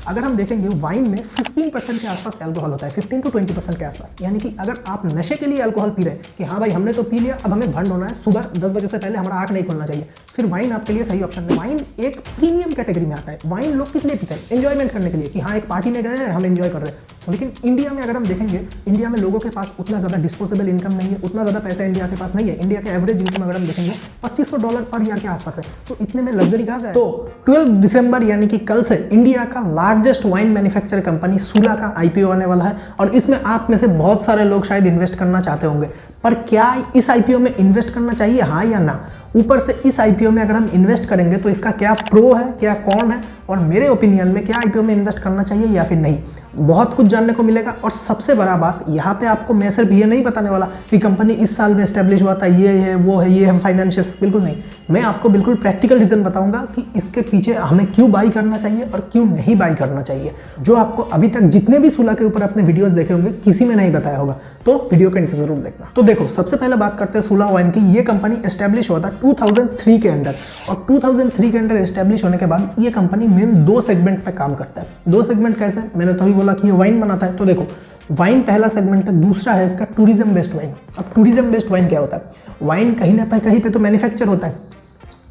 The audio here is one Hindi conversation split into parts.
अगर हम देखेंगे वाइन में 15% के आसपास अल्कोहल होता है, 15 to 20% के आसपास। यानी कि अगर आप नशे के लिए अल्कोहल पी रहे हैं कि हाँ भाई हमने तो पी लिया, अब हमें भंड होना है, सुबह 10 बजे से पहले हमारा आँख नहीं खुलना चाहिए, फिर वाइन आपके लिए सही ऑप्शन है। वाइन एक प्रीमियम कैटेगरी में आता है। वाइन लोग किस लिए पीते हैं? एंजॉयमेंट करने के लिए कि हाँ एक पार्टी में गए हैं, हम एंजॉय कर रहे हैं। लेकिन इंडिया में अगर हम देखेंगे, इंडिया में लोगों के पास उतना ज़्यादा डिस्पोजेबल इनकम नहीं है, उतना ज़्यादा पैसा इंडिया के पास नहीं है। इंडिया का एवरेज इनकम अगर हम देखेंगे $2500 पर ईयर के आसपास है। तो इतने में लग्जरी कहाँ से है? तो 12 दिसंबर यानी कि कल से इंडिया का लार्जेस्ट वाइन मैन्युफैक्चर कंपनी सूला का IPO आने वाला है। और इसमें आप में से बहुत सारे लोग शायद इन्वेस्ट करना चाहते होंगे, पर क्या इस IPO में इन्वेस्ट करना चाहिए, हाँ या ना? ऊपर से इस IPO में अगर हम इन्वेस्ट करेंगे तो इसका क्या प्रो है, क्या कौन है, और मेरे ओपिनियन में क्या IPO में इन्वेस्ट करना चाहिए या फिर नहीं, बहुत कुछ जानने को मिलेगा। और सबसे बड़ा बात यहाँ पे आपको मैं सिर्फ ये नहीं बताने वाला कि कंपनी इस साल में एस्टेब्लिश हुआ था, ये है वो है, ये है फाइनेंशियल्स, बिल्कुल नहीं। मैं आपको बिल्कुल प्रैक्टिकल रीजन बताऊंगा कि इसके पीछे हमें क्यों बाई करना चाहिए और क्यों नहीं बाई करना चाहिए, जो आपको अभी तक जितने भी सूला के ऊपर अपने वीडियोस देखे होंगे किसी में नहीं बताया होगा। तो वीडियो के नीचे जरूर देखना। तो देखो, सबसे पहले बात करते हैं सूला वाइन की। ये कंपनी एस्टेब्लिश हुआ था 2003 के अंदर, और 2003 के अंदर एस्टेब्लिश होने के बाद ये कंपनी मेन 2 सेगमेंट पे काम करता है। 2 सेगमेंट कैसे? मैंने तो अभी बोला कि ये वाइन बनाता है। तो देखो, वाइन पहला सेगमेंट है, दूसरा है इसका टूरिज्म बेस्ड वाइन। अब टूरिज्म बेस्ड वाइन क्या होता है? वाइन कहीं ना कहीं पे तो मैन्युफैक्चर होता है।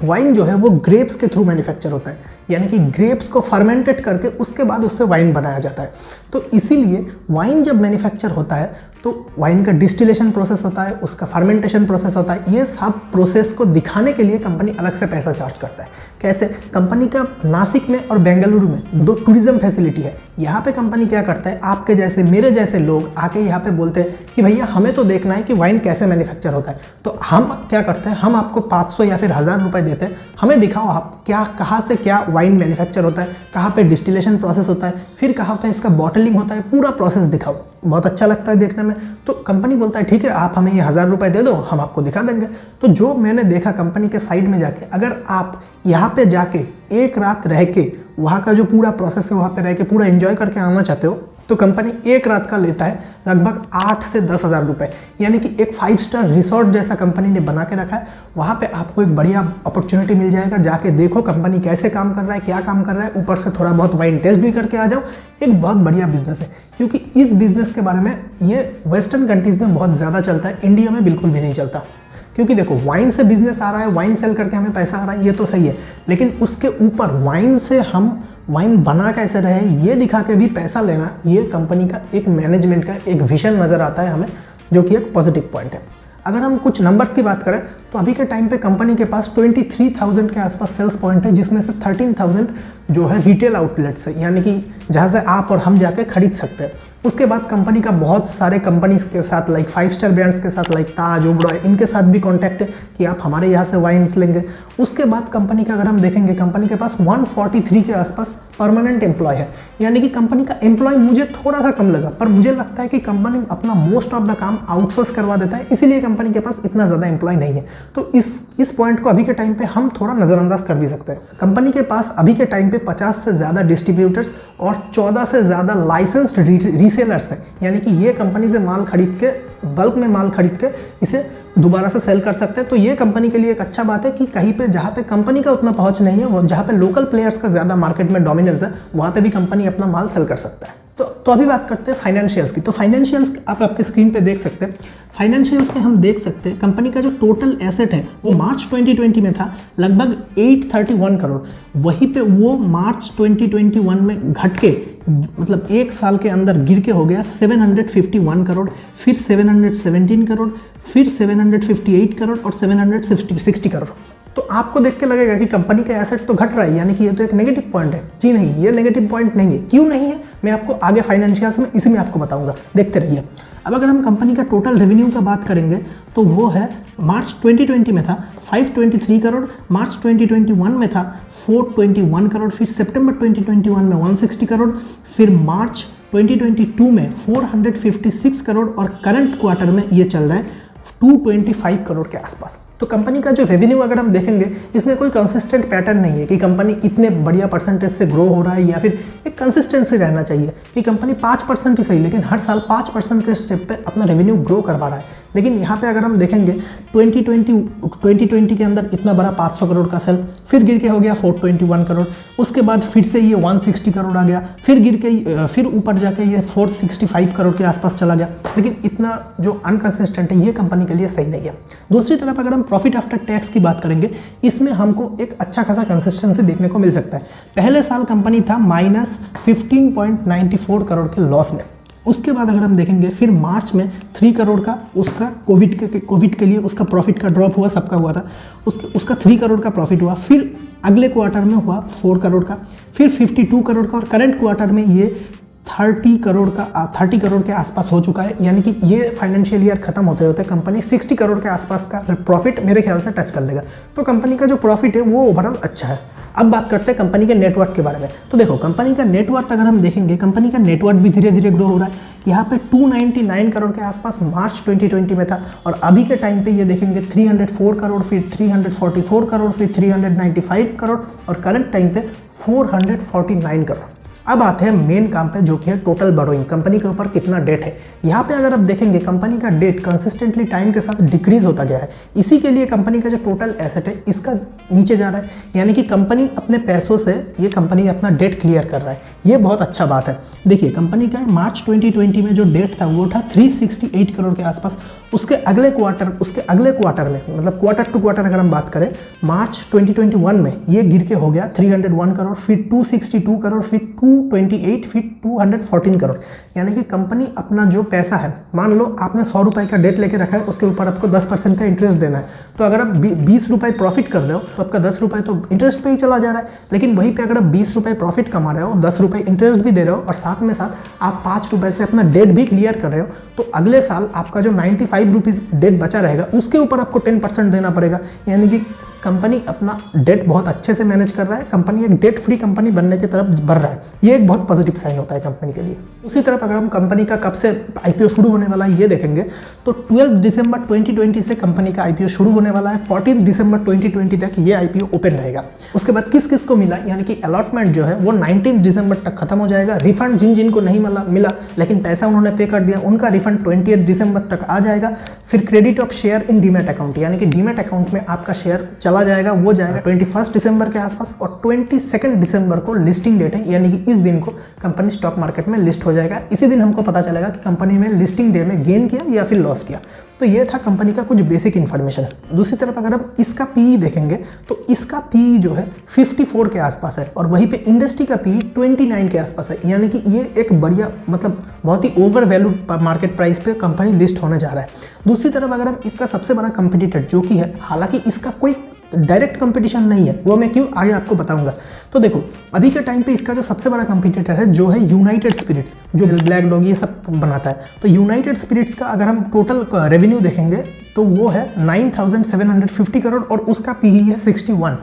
वाइन जो है वो ग्रेप्स के थ्रू मैन्युफैक्चर होता है, यानी कि ग्रेप्स को फर्मेंटेड करके उसके बाद उससे वाइन बनाया जाता है। तो इसीलिए वाइन जब मैन्युफैक्चर होता है तो वाइन का डिस्टिलेशन प्रोसेस होता है, उसका फर्मेंटेशन प्रोसेस होता है। ये सब प्रोसेस को दिखाने के लिए कंपनी अलग से पैसा चार्ज करता है। कैसे? कंपनी का नासिक में और बेंगलुरु में 2 टूरिज्म फैसिलिटी है। यहाँ पे कंपनी क्या करता है, आपके जैसे मेरे जैसे लोग आके यहाँ पे बोलते हैं कि भैया हमें तो देखना है कि वाइन कैसे मैन्युफैक्चर होता है। तो हम क्या करते हैं, हम आपको 500 या फिर 1000 रुपये देते हैं, हमें दिखाओ आप क्या, कहाँ से क्या वाइन मैन्युफैक्चर होता है, कहाँ पे डिस्टिलेशन प्रोसेस होता है, फिर कहाँ पे इसका बॉटलिंग होता है, पूरा प्रोसेस दिखाओ। बहुत अच्छा लगता है देखने में। तो कंपनी बोलता है ठीक है, आप हमें ये 1000 रुपये दे दो, हम आपको दिखा देंगे। तो जो मैंने देखा कंपनी के साइड में जाके, अगर आप यहाँ पे जाके एक रात रह के वहाँ का जो पूरा प्रोसेस है वहाँ पे रह के पूरा एंजॉय करके आना चाहते हो, तो कंपनी एक रात का लेता है लगभग 8 से 10 हज़ार रुपये। यानी कि एक 5 स्टार रिसोर्ट जैसा कंपनी ने बना के रखा है। वहाँ पे आपको एक बढ़िया अपॉर्चुनिटी मिल जाएगा, जाके देखो कंपनी कैसे काम कर रहा है, क्या काम कर रहा है, ऊपर से थोड़ा बहुत वाइन टेस्ट भी करके आ जाओ। एक बहुत बढ़िया बिजनेस है, क्योंकि इस बिज़नेस के बारे में ये वेस्टर्न कंट्रीज़ में बहुत ज़्यादा चलता है, इंडिया में बिल्कुल भी नहीं चलता। क्योंकि देखो, वाइन से बिजनेस आ रहा है, वाइन सेल करके हमें पैसा आ रहा है, ये तो सही है, लेकिन उसके ऊपर वाइन से हम वाइन बना कैसे रहे ये दिखा के भी पैसा लेना, ये कंपनी का एक मैनेजमेंट का एक विजन नज़र आता है हमें, जो कि एक पॉजिटिव पॉइंट है। अगर हम कुछ नंबर्स की बात करें तो अभी के टाइम पे कंपनी के पास 23,000 के आसपास सेल्स पॉइंट है, जिसमें से 13,000 जो है रिटेल आउटलेट्स है, यानी कि जहाँ से आप और हम जाके खरीद सकते हैं। उसके बाद कंपनी का बहुत सारे कंपनीज के साथ, लाइक 5 स्टार ब्रांड्स के साथ, लाइक ताज, ओबरॉय, इनके साथ भी कॉन्टैक्ट है कि आप हमारे यहाँ से वाइन्स लेंगे। उसके बाद कंपनी का अगर हम देखेंगे, कंपनी के पास 143 के आसपास परमानेंट एम्प्लॉय है। यानी कि कंपनी का एम्प्लॉय मुझे थोड़ा सा कम लगा, पर मुझे लगता है कि कंपनी अपना मोस्ट ऑफ द काम आउटसोर्स करवा देता है, इसीलिए कंपनी के पास इतना ज़्यादा एम्प्लॉय नहीं है। तो इस पॉइंट को अभी के टाइम पे हम थोड़ा नज़रअंदाज कर भी सकते हैं। कंपनी के पास अभी के टाइम पे 50 से ज़्यादा डिस्ट्रीब्यूटर्स और 14 से ज़्यादा लाइसेंस्ड रीसेलर्स हैं। यानी कि ये कंपनी से माल खरीद के, बल्क में माल खरीद के इसे दोबारा से सेल कर सकते हैं। तो ये कंपनी के लिए एक अच्छा बात है कि कहीं पे जहाँ पे कंपनी का उतना पहुँच नहीं है, वो जहाँ पे लोकल प्लेयर्स का ज़्यादा मार्केट में डोमिनेंस है, वहाँ पे भी कंपनी अपना माल सेल कर सकता है। तो अभी बात करते हैं फाइनेंशियल्स की। तो फाइनेंशियल्स आप आपके स्क्रीन पे देख सकते हैं। फाइनेंशियल्स में हम देख सकते हैं कंपनी का जो टोटल एसेट है वो मार्च 2020 में था लगभग 831 करोड़। वहीं पे वो मार्च 2021 में घट के, मतलब एक साल के अंदर गिर के हो गया 751 करोड़, फिर 717 करोड़, फिर 758 करोड़ और 760 करोड़। तो आपको देख के लगेगा कि कंपनी का एसेट तो घट रहा है, यानी कि ये तो एक नेगेटिव पॉइंट है। जी नहीं, ये नेगेटिव पॉइंट नहीं है। क्यों नहीं है, मैं आपको आगे फाइनेंशियल्स में इसी में आपको बताऊंगा, देखते रहिए। अब अगर हम कंपनी का टोटल रेवेन्यू का बात करेंगे तो वो है मार्च 2020 में था 523 करोड़, मार्च 2021 में था 421 करोड़, फिर सितंबर 2021 में 160 करोड़, फिर मार्च 2022 में 456 करोड़ और करंट क्वार्टर में ये चल रहा है 225 करोड़ के आसपास। तो कंपनी का जो रेवेन्यू अगर हम देखेंगे, इसमें कोई कंसिस्टेंट पैटर्न नहीं है कि कंपनी इतने बढ़िया परसेंटेज से ग्रो हो रहा है, या फिर एक कंसिस्टेंसी रहना चाहिए कि कंपनी 5% ही सही, लेकिन हर साल 5% के स्टेप पे अपना रेवेन्यू ग्रो करवा रहा है। लेकिन यहाँ पे अगर हम देखेंगे 2020 के अंदर इतना बड़ा 500 करोड़ का सेल, फिर गिर के हो गया 421 करोड़, उसके बाद फिर से ये 160 करोड़ आ गया, फिर गिर के फिर ऊपर जाके ये 465 करोड़ के आसपास चला गया। लेकिन इतना जो अनकंसिस्टेंट है ये कंपनी के लिए सही नहीं है। दूसरी तरफ अगर हम प्रॉफिट आफ्टर टैक्स की बात करेंगे, इसमें हमको एक अच्छा खासा कंसिस्टेंसी देखने को मिल सकता है। पहले साल कंपनी था -15.94 करोड़ के लॉस में। उसके बाद अगर हम देखेंगे फिर मार्च में 3 करोड़ का उसका कोविड के लिए उसका प्रॉफिट का ड्रॉप हुआ, सबका हुआ था, उसका 3 करोड़ का प्रॉफिट हुआ। फिर अगले क्वार्टर में हुआ 4 करोड़ का, फिर 52 करोड़ का, और करंट क्वार्टर में ये 30 करोड़ के आसपास हो चुका है। यानी कि ये फाइनेंशियल ईयर खत्म होते होते कंपनी 60 करोड़ के आसपास का प्रॉफिट मेरे ख्याल से टच कर लेगा। तो कंपनी का जो प्रॉफिट है वो ओवरऑल अच्छा है। अब बात करते हैं कंपनी के नेटवर्थ के बारे में। तो देखो कंपनी का नेटवर्थ अगर हम देखेंगे, कंपनी का नेटवर्थ भी धीरे धीरे ग्रो हो रहा है। यहाँ पे 299 करोड़ के आसपास मार्च 2020 में था, और अभी के टाइम पे ये देखेंगे 304 करोड़, फिर 344 करोड़, फिर 395 करोड़, और करंट टाइम पे 449 करोड़। अब आते हैं मेन काम पे, जो कि है टोटल बोरोइंग। कंपनी के ऊपर कितना डेट है। यहाँ पे अगर आप देखेंगे कंपनी का डेट कंसिस्टेंटली टाइम के साथ डिक्रीज होता गया है। इसी के लिए कंपनी का जो टोटल एसेट है इसका नीचे जा रहा है। यानी कि कंपनी अपने पैसों से ये कंपनी अपना डेट क्लियर कर रहा है। ये बहुत अच्छा बात है। देखिए कंपनी का मार्च 2020 में जो डेट था वो था 368 करोड़ के आसपास। उसके अगले क्वार्टर में, मतलब क्वार्टर टू क्वार्टर अगर हम बात करें, मार्च 2021 में ये गिर के हो गया 301 करोड़, फिर 262 करोड़, फिर 228, फिर 214 करोड़। यानी कि कंपनी अपना जो पैसा है, मान लो आपने 100 रुपये का डेट लेके रखा है, उसके ऊपर आपको 10% का इंटरेस्ट देना है। तो अगर आप 20 रुपये प्रॉफिट कर रहे हो तो आपका 10 रुपये तो इंटरेस्ट पे ही चला जा रहा है। लेकिन वहीं पे अगर आप 20 रुपये प्रॉफिट कमा रहे हो, 10 रुपये इंटरेस्ट भी दे रहे हो, और साथ में साथ आप 5 रुपये से अपना डेट भी क्लियर कर रहे हो, तो अगले साल आपका जो 95 रुपीज़ डेट बचा रहेगा उसके ऊपर आपको 10% देना पड़ेगा। यानी कि कंपनी अपना डेट बहुत अच्छे से मैनेज कर रहा है। कंपनी एक डेट फ्री कंपनी बनने की तरफ बढ़ रहा है। ये एक बहुत पॉजिटिव साइन होता है कंपनी के लिए। उसी तरफ अगर हम कंपनी का कब से आईपीओ शुरू होने वाला है ये देखेंगे, तो 12 दिसंबर 2020 से कंपनी का आईपीओ शुरू होने वाला है। 14 दिसंबर 2020 तक ये आईपीओ ओपन रहेगा। उसके बाद किस किस को मिला, यानी कि अलॉटमेंट जो है वो 19 दिसंबर तक खत्म हो जाएगा। रिफंड जिन को नहीं मिला लेकिन पैसा उन्होंने पे कर दिया, उनका रिफंड 20 दिसंबर तक आ जाएगा। फिर credit of share in demat account, यानी कि डीमैट अकाउंट में आपका शेयर चला जाएगा, वो जाएगा 21 दिसंबर के आसपास। और 22 दिसंबर को लिस्टिंग डेट है, यानी कि इस दिन को कंपनी स्टॉक मार्केट में लिस्ट हो जाएगा। इसी दिन हमको पता चलेगा कि कंपनी में लिस्टिंग डे में गेन किया या फिर लॉस किया। तो ये था कंपनी का कुछ बेसिक इन्फॉर्मेशन। दूसरी तरफ अगर हम इसका पीई देखेंगे तो इसका पीई जो है 54 के आसपास है, और वहीं पे इंडस्ट्री का पीई 29 के आसपास है। यानी कि ये एक बढ़िया, मतलब बहुत ही ओवर वैल्यूड मार्केट प्राइस पे कंपनी लिस्ट होने जा रहा है। दूसरी तरफ अगर हम इसका सबसे बड़ा कंपटीटर जो कि है, हालांकि इसका कोई डायरेक्ट कंपटीशन नहीं है, वो मैं क्यों आगे आपको बताऊंगा। तो देखो अभी के टाइम पे इसका जो सबसे बड़ा कंपटीटर है जो है यूनाइटेड स्पिरिट्स, जो ब्लैक डॉग ये सब बनाता है। तो यूनाइटेड स्पिरिट्स का अगर हम टोटल रेवेन्यू देखेंगे तो वो है 9,750 करोड़, और उसका पीई है 61।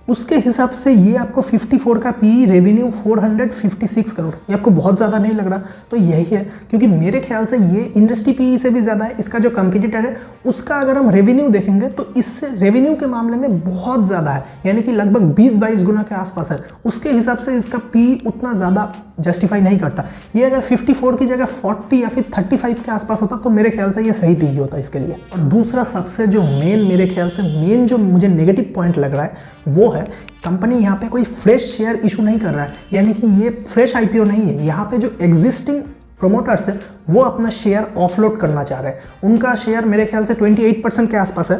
उसके हिसाब से ये आपको 54 का पी, रेवेन्यू 456 करोड़, ये आपको बहुत ज़्यादा नहीं लग रहा? तो यही है, क्योंकि मेरे ख्याल से ये इंडस्ट्री पी से भी ज़्यादा है। इसका जो कंपटीटर है उसका अगर हम रेवेन्यू देखेंगे तो इससे रेवेन्यू के मामले में बहुत ज़्यादा है, यानी कि लगभग 20-22 गुना के आसपास है। उसके हिसाब से इसका पी उतना ज़्यादा जस्टिफाई नहीं करता। ये अगर 54 की जगह 40 या फिर 35 के आसपास होता तो मेरे ख्याल से ये सही पी होता इसके लिए। और दूसरा सबसे जो मेरे ख्याल से मेन जो मुझे नेगेटिव पॉइंट लग रहा है वो है कंपनी यहाँ पे कोई फ्रेश शेयर इशू नहीं कर रहा है, यानी कि ये फ्रेश आईपीओ नहीं है। यहाँ पे जो एग्जिस्टिंग प्रोमोटर्स है वो अपना शेयर ऑफलोड करना चाह रहे हैं। उनका शेयर मेरे ख्याल से 28% के आसपास है,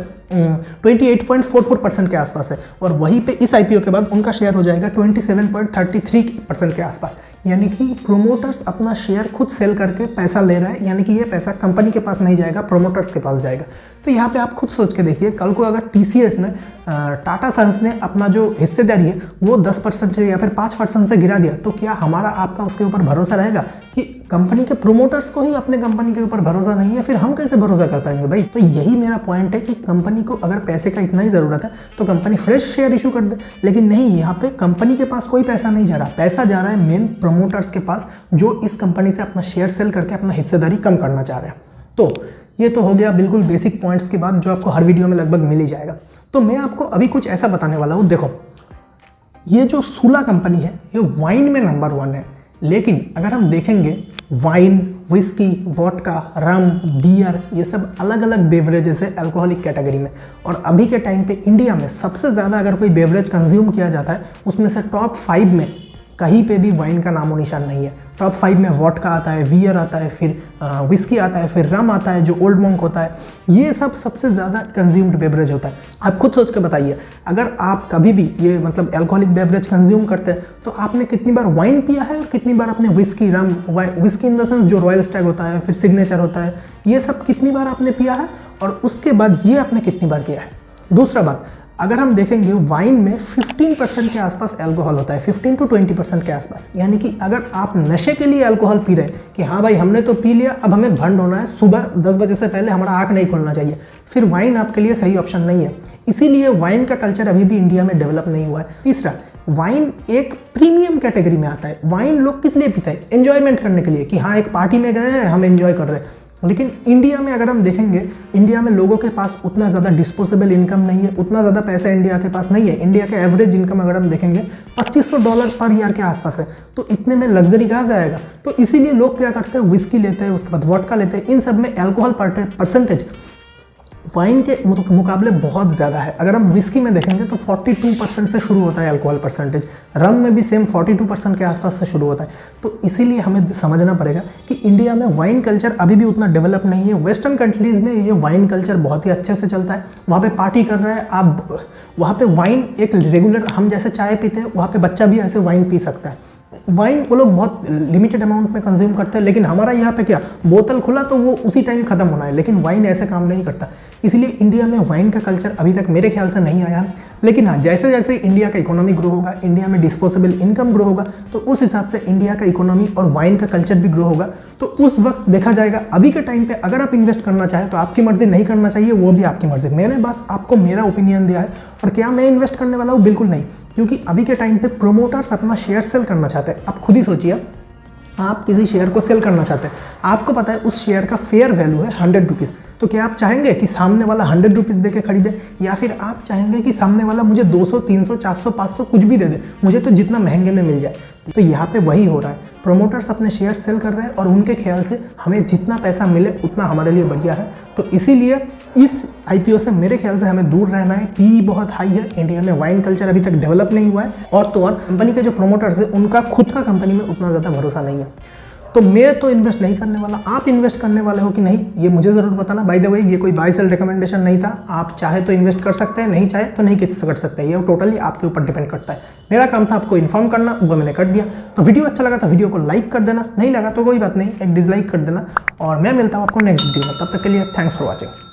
28.44% के आसपास है, और वहीं पे इस आईपीओ के बाद उनका शेयर हो जाएगा 27.33% के आसपास। यानी कि प्रोमोटर्स अपना शेयर खुद सेल करके पैसा ले रहा है, यानी कि ये पैसा कंपनी के पास नहीं जाएगा, प्रोमोटर्स के पास जाएगा। तो यहाँ पे आप खुद सोच के देखिए, कल को अगर टीसीएस ने, टाटा सन्स ने अपना जो हिस्सेदारी है वो 10% से या फिर 5% से गिरा दिया, तो क्या हमारा आपका उसके ऊपर भरोसा रहेगा? कि कंपनी के प्रोमोटर्स को ही अपने कंपनी के ऊपर भरोसा नहीं है, फिर हम कैसे भरोसा कर पाएंगे भाई? तो यही मेरा पॉइंट है कि कंपनी को अगर पैसे का इतना ही ज़रूरत है तो कंपनी फ्रेश शेयर इशू कर दे, लेकिन नहीं, यहाँ पे कंपनी के पास कोई पैसा नहीं जा रहा। पैसा जा रहा है मेन प्रोमोटर्स के पास, जो इस कंपनी से अपना शेयर सेल करके अपना हिस्सेदारी कम करना चाह रहे हैं। तो ये तो हो गया बिल्कुल बेसिक पॉइंट्स की बात, जो आपको हर वीडियो में लगभग मिल ही जाएगा। तो मैं आपको अभी कुछ ऐसा बताने वाला हूँ। देखो, ये जो सूला कंपनी है ये वाइन में नंबर 1 है, लेकिन अगर हम देखेंगे वाइन, विस्की, वोडका, रम, बियर, ये सब अलग अलग बेवरेजेस है अल्कोहलिक कैटेगरी में। और अभी के टाइम पे इंडिया में सबसे ज़्यादा अगर कोई बेवरेज कंज्यूम किया जाता है उसमें से टॉप 5 में कहीं पे भी वाइन का नामो निशान नहीं है। टॉप 5 में वोडका आता है, बियर आता है, फिर विस्की आता है, फिर रम आता है जो ओल्ड मॉन्क होता है। ये सब सबसे ज़्यादा कंज्यूम्ड बेवरेज होता है। आप खुद सोच के बताइए, अगर आप कभी भी ये मतलब अल्कोहलिक बेवरेज कंज्यूम करते हैं तो आपने कितनी बार वाइन पिया है और कितनी बार आपने whisky, rum, whisky in the sense जो रॉयल स्टैग होता है, फिर सिग्नेचर होता है, ये सब कितनी बार आपने पिया है और उसके बाद ये आपने कितनी बार किया है। दूसरा बात, अगर हम देखेंगे वाइन में 15% के आसपास अल्कोहल होता है, 15 to 20% के आसपास। यानी कि अगर आप नशे के लिए अल्कोहल पी रहे हैं कि हाँ भाई हमने तो पी लिया, अब हमें भंड होना है, सुबह 10 बजे से पहले हमारा आँख नहीं खुलना चाहिए, फिर वाइन आपके लिए सही ऑप्शन नहीं है। इसीलिए वाइन का कल्चर अभी भी इंडिया में डेवलप नहीं हुआ है। तीसरा, वाइन एक प्रीमियम कैटेगरी में आता है। वाइन लोग किस लिए पीते हैं? एंजॉयमेंट करने के लिए कि हाँ एक पार्टी में गए हैं, हम एंजॉय कर रहे हैं। लेकिन इंडिया में अगर हम देखेंगे, इंडिया में लोगों के पास उतना ज़्यादा डिस्पोजेबल इनकम नहीं है, उतना ज़्यादा पैसा इंडिया के पास नहीं है। इंडिया के एवरेज इनकम अगर हम देखेंगे $2500 पर ईयर के आसपास है, तो इतने में लग्जरी कहाँ से आएगा? तो इसीलिए लोग क्या करते हैं, विस्की लेते हैं, उसके बाद वोडका लेते हैं। इन सब में अल्कोहल परसेंटेज वाइन के मुकाबले बहुत ज़्यादा है। अगर हम विस्की में देखेंगे तो 42% से शुरू होता है अल्कोहल परसेंटेज, रम में भी सेम 42% के आसपास से शुरू होता है। तो इसीलिए हमें समझना पड़ेगा कि इंडिया में वाइन कल्चर अभी भी उतना डेवलप नहीं है। वेस्टर्न कंट्रीज़ में ये वाइन कल्चर बहुत ही अच्छे से चलता है। वहाँ पे पार्टी कर रहे हैं आप, वहाँ पे वाइन एक रेगुलर, हम जैसे चाय पीते हैं वहाँ पे बच्चा भी ऐसे वाइन पी सकता है। वाइन वो लोग बहुत लिमिटेड अमाउंट में कंज्यूम करते हैं, लेकिन हमारा यहाँ पे क्या, बोतल खुला तो वो उसी टाइम खत्म होना है, लेकिन वाइन ऐसे काम नहीं करता। इसलिए इंडिया में वाइन का कल्चर अभी तक मेरे ख्याल से नहीं आया। लेकिन हाँ, जैसे जैसे इंडिया का इकोनॉमी ग्रो होगा, इंडिया में डिस्पोजेबल इनकम ग्रो होगा, तो उस हिसाब से इंडिया का इकोनॉमी और वाइन का कल्चर भी ग्रो होगा। तो उस वक्त देखा जाएगा। अभी के टाइम पे अगर आप इन्वेस्ट करना चाहें तो आपकी मर्जी, नहीं करना चाहिए वो भी आपकी मर्जी। मैंने बस आपको मेरा ओपिनियन दिया है। और क्या मैं इन्वेस्ट करने वाला हूँ? बिल्कुल नहीं, क्योंकि अभी के टाइम पे प्रोमोटर्स अपना शेयर सेल करना चाहते हैं। आप खुद ही सोचिए, आप किसी शेयर को सेल करना चाहते हैं, आपको पता है उस शेयर का फेयर वैल्यू है 100 रुपीज़, तो क्या आप चाहेंगे कि सामने वाला 100 रुपीज़ दे के खरीदे, या फिर आप चाहेंगे कि सामने वाला मुझे 200, 300, 400, 500 कुछ भी दे दे, मुझे तो जितना महंगे में मिल जाए? तो यहाँ पे वही हो रहा है, प्रोमोटर्स अपने शेयर सेल कर रहे हैं और उनके ख्याल से हमें जितना पैसा मिले उतना हमारे लिए बढ़िया है। तो इसीलिए इस IPO से मेरे ख्याल से हमें दूर रहना है। PE बहुत हाई है, इंडिया में वाइन कल्चर अभी तक डेवलप नहीं हुआ है, और तो और कंपनी के जो प्रोमोटर्स है उनका खुद का कंपनी में उतना ज़्यादा भरोसा नहीं है। तो मैं तो इन्वेस्ट नहीं करने वाला। आप इन्वेस्ट करने वाले हो कि नहीं, ये मुझे ज़रूर बताना। बाय द वे, ये कोई बाय सेल रिकमेंडेशन नहीं था। आप चाहे तो इन्वेस्ट कर सकते हैं, नहीं चाहे तो नहीं कर सकते हैं। ये टोटली आपके ऊपर डिपेंड करता है। मेरा काम था आपको इन्फॉर्म करना, वो मैंने कर दिया। तो वीडियो अच्छा लगा तो वीडियो को लाइक कर देना, नहीं लगा तो कोई बात नहीं, एक डिसलाइक कर देना। और मैं मिलता हूँ आपको नेक्स्ट वीडियो में। तब तक के लिए थैंक्स फॉर वॉचिंग।